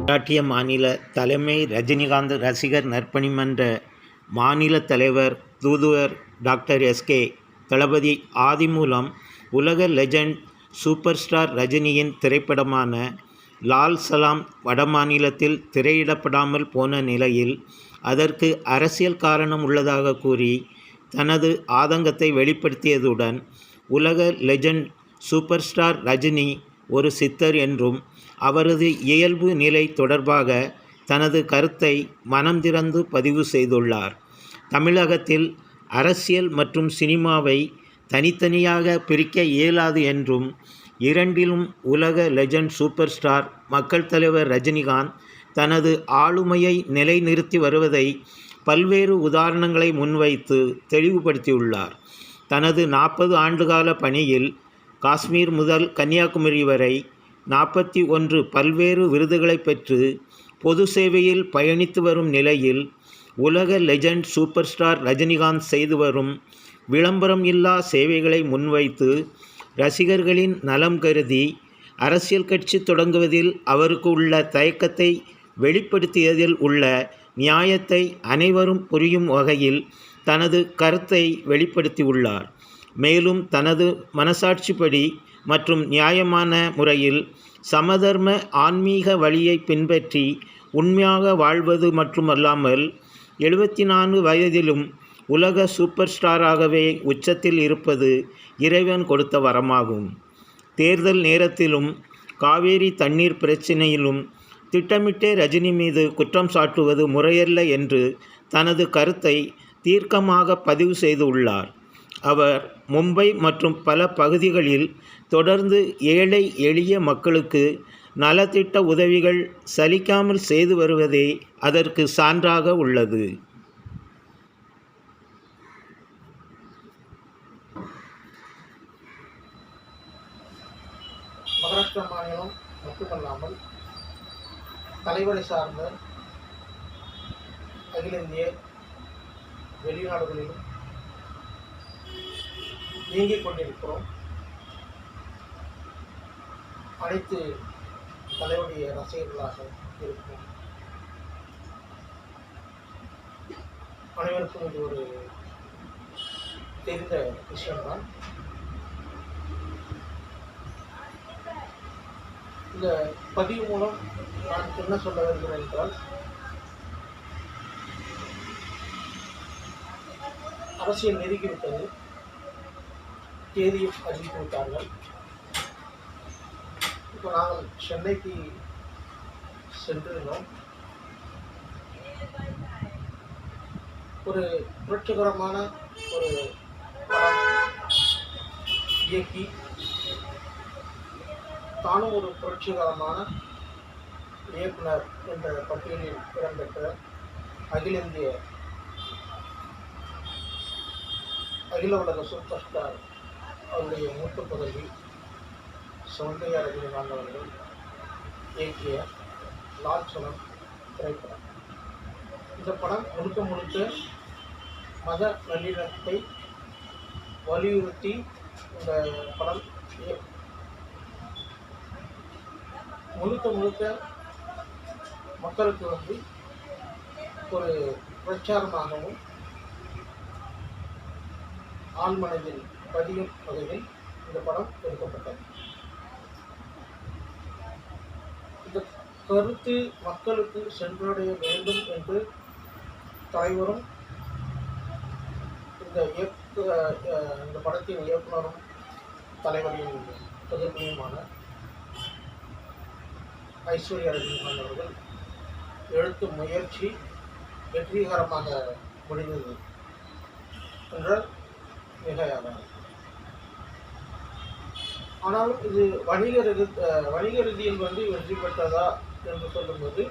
மராட்டிய மாநில தலைமை ரஜினிகாந்த் ரசிகர் நற்பணி மன்ற மாநில தலைவர் தூதுவர் டாக்டர் எஸ்.கே. தளபதி ஆதி மூலம் உலக லெஜண்ட் சூப்பர் ஸ்டார் ரஜினியின் திரைப்படமான லால் சலாம் வடமாநிலத்தில் திரையிடப்படாமல் போன நிலையில் அதற்கு அரசியல் காரணம் உள்ளதாக கூறி தனது ஆதங்கத்தை வெளிப்படுத்தியதுடன் உலக லெஜண்ட் சூப்பர் ஸ்டார் ரஜினி ஒரு சித்தர் என்றும் அவரது இயல்பு நிலை தொடர்பாக தனது கருத்தை மனம் திறந்து பதிவு செய்துள்ளார். தமிழகத்தில் அரசியல் மற்றும் சினிமாவை தனித்தனியாக பிரிக்க இயலாது என்றும் இரண்டிலும் உலக லெஜண்ட் சூப்பர் ஸ்டார் மக்கள் தலைவர் ரஜினிகாந்த் தனது ஆளுமையை நிலைநிறுத்தி வருவதை பல்வேறு உதாரணங்களை முன்வைத்து தெளிவுபடுத்தியுள்ளார். தனது 40 ஆண்டுகால பணியில் காஷ்மீர் முதல் கன்னியாகுமரி வரை 41 பல்வேறு விருதுகளை பெற்று பொது சேவையில் பயணித்து வரும் நிலையில் உலக லெஜண்ட் சூப்பர் ஸ்டார் ரஜினிகாந்த் செய்து வரும் விளம்பரம் இல்லா சேவைகளை முன்வைத்து ரசிகர்களின் நலம் கருதி அரசியல் கட்சி தொடங்குவதில் அவருக்கு உள்ள தயக்கத்தை வெளிப்படுத்தியதில் உள்ள நியாயத்தை அனைவரும் புரியும் வகையில் தனது கருத்தை வெளிப்படுத்தியுள்ளார். மேலும் தனது மனசாட்சிப்படி மற்றும் நியாயமான முறையில் சமதர்ம ஆன்மீக வழியை பின்பற்றி உண்மையாக வாழ்வது மட்டுமல்லாமல் 74 வயதிலும் உலக சூப்பர் ஸ்டாராகவே உச்சத்தில் இருப்பது இறைவன் கொடுத்த வரமாகும். தேர்தல் நேரத்திலும் காவேரி தண்ணீர் பிரச்சினையிலும் திட்டமிட்டே ரஜினி மீது குற்றம் சாட்டுவது முறையல்ல என்று தனது கருத்தை தீர்க்கமாக பதிவு செய்துள்ளார். அவர் மும்பை மற்றும் பல பகுதிகளில் தொடர்ந்து ஏழை எளிய மக்களுக்கு நலத்திட்ட உதவிகள் சலிக்காமல் செய்து வருவதே அதற்கு சான்றாக உள்ளது. மகாராஷ்டிரா மாநிலம் மட்டுமல்லாமல் தலைவரை சார்ந்த அகில இந்திய வெளிநாடுகளிலும் இயங்கிக் கொண்டிருக்கிறோம். அனைத்து தலைவருடைய ரசிகர்களாக இருக்கும் அனைவருக்கும் இது ஒரு தெரிந்த விஷயம்தான். இந்த பதிவு மூலம் நான் என்ன சொல்ல வருகிறேன் என்றால், அரசியல் நெருங்கிவிட்டது. தேதியும் அறிவித்து விட்டார்கள். இப்போ நாங்கள் சென்னைக்கு சென்றிருந்தோம். ஒரு புரட்சிகரமான ஒரு இயக்கி தானும் ஒரு புரட்சிகரமான இயக்குனர் என்ற பட்டியலில் இடம்பெற்ற அகில உலக சூப்பர் ஸ்டார் அவருடைய மூத்த பதவி சௌந்தர்யா ரஜினிகாந்த் அவர்கள் இயக்கிய லால் சலாம் திரைப்படம். இந்த படம் முழுக்க மத நல்லிணக்கத்தை வலியுறுத்தி இந்த படம் முழுக்க மக்களுக்கு ஒரு பிரச்சாரமாகவும் ஆழ்மனதில் பதியும் வகையில் இந்த படம் எடுக்கப்பட்டது. இந்த கருத்து மக்களுக்கு சென்றடைய வேண்டும் என்று தலைவரும் இந்த படத்தின் இயக்குனரும் தலைவரின் புதுமையுமான ஐஸ்வர்யா ரஜினிகாந்த் அவர்கள் எழுத்து முயற்சி வெற்றிகரமாக முடிந்தது என்ற மிகையாகும். ஆனாலும் இது வணிக ரீதியில் வெற்றி பெற்றதா என்று சொல்லும்போது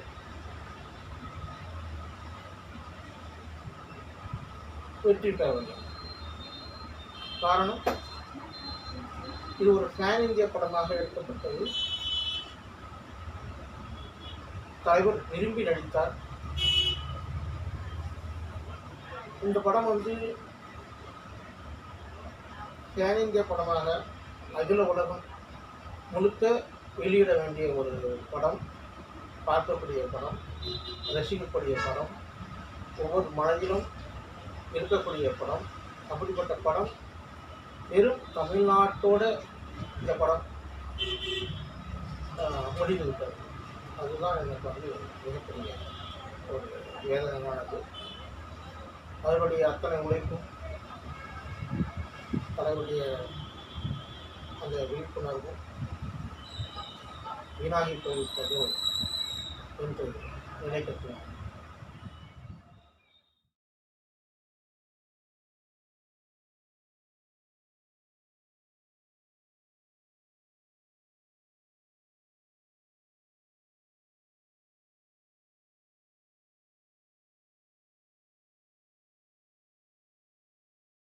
வெற்றி பெறவில்லை. காரணம், இது ஒரு பேன் இந்தியா படமாக எடுக்கப்பட்டது. தலைவர் விரும்பி நடித்தார். இந்த படம் பேன் இந்தியா படமாக அகில உலகம் முழுக்க வெளியிட வேண்டிய ஒரு படம். பார்க்கக்கூடிய படம், ரசிக்கக்கூடிய படம், ஒவ்வொரு மனதிலும் இருக்கக்கூடிய படம். அப்படிப்பட்ட படம் வெறும் தமிழ்நாட்டோட இந்த படம் முடிந்து விட்டது. அதுதான் எனக்கு வந்து மிகப்பெரிய ஒரு வேதனையானது. அவருடைய அத்தனை உழைப்பும், தலைவருடைய அந்த விழிப்புணர்வும் வீணாகி போய்விட்டதோ என்று நினைக்கக்கூடாது.